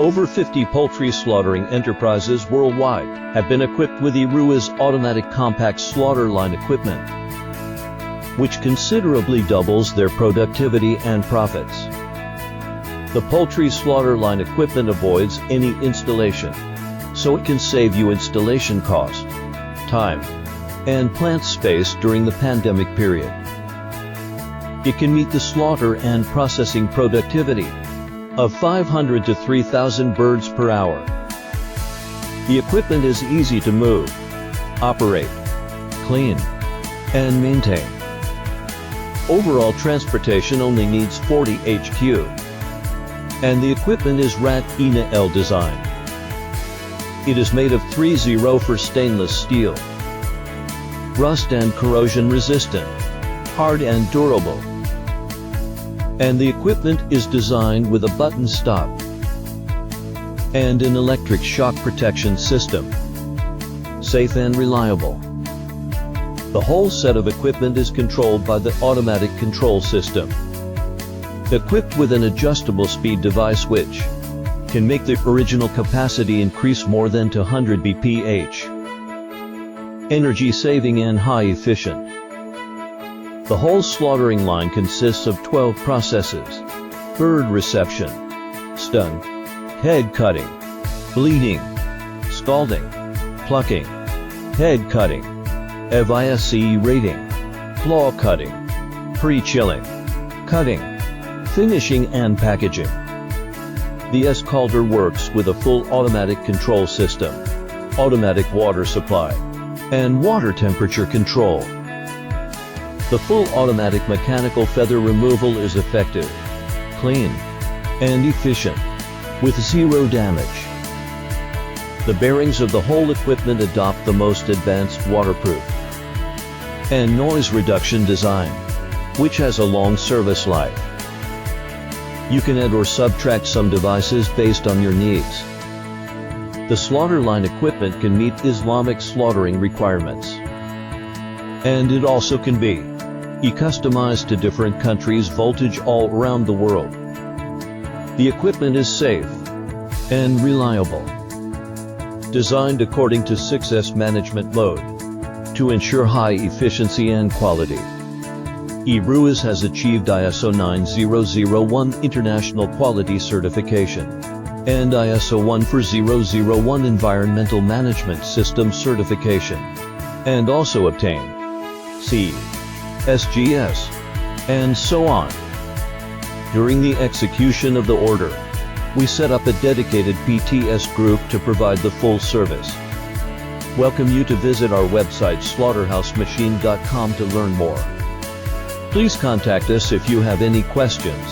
Over 50 poultry slaughtering enterprises worldwide have been equipped with Eruis automatic compact slaughter line equipment, which considerably doubles their productivity and profits. The poultry slaughter line equipment avoids any installation, so it can save you installation cost, time, and plant space during the pandemic period. It can meet the slaughter and processing productivity of 500 to 3,000 birds per hour. The equipment is easy to move, operate, clean, and maintain. Overall transportation only needs 40 HQ, and the equipment is RAT-ENA-L design. It is made of 304 stainless steel, rust and corrosion resistant, hard and durable. And the equipment is designed with a button stop and an electric shock protection system, safe and reliable. The whole set of equipment is controlled by the automatic control system, equipped with an adjustable speed device which can make the original capacity increase more than to 100 bph. Energy saving and high efficient. The whole slaughtering line consists of 12 processes: bird reception, stun, head cutting, bleeding, scalding, plucking, head cutting, FISC rating, claw cutting, pre-chilling, cutting, finishing and packaging. The S-Calder works with a full automatic control system, automatic water supply, and water temperature control. The full automatic mechanical feather removal is effective, clean, and efficient, with zero damage. The bearings of the whole equipment adopt the most advanced waterproof and noise reduction design, which has a long service life. You can add or subtract some devices based on your needs. The slaughter line equipment can meet Islamic slaughtering requirements, and it also can be customized to different countries' voltage all around the world. The equipment is safe and reliable, designed according to 6S management mode to ensure high efficiency and quality. Eruis has achieved ISO 9001 International Quality Certification and ISO 14001 Environmental Management System Certification, and also obtained C, SGS, and so on. During the execution of the order, we set up a dedicated PTS group to provide the full service. Welcome you to visit our website slaughterhousemachine.com to learn more. Please contact us if you have any questions.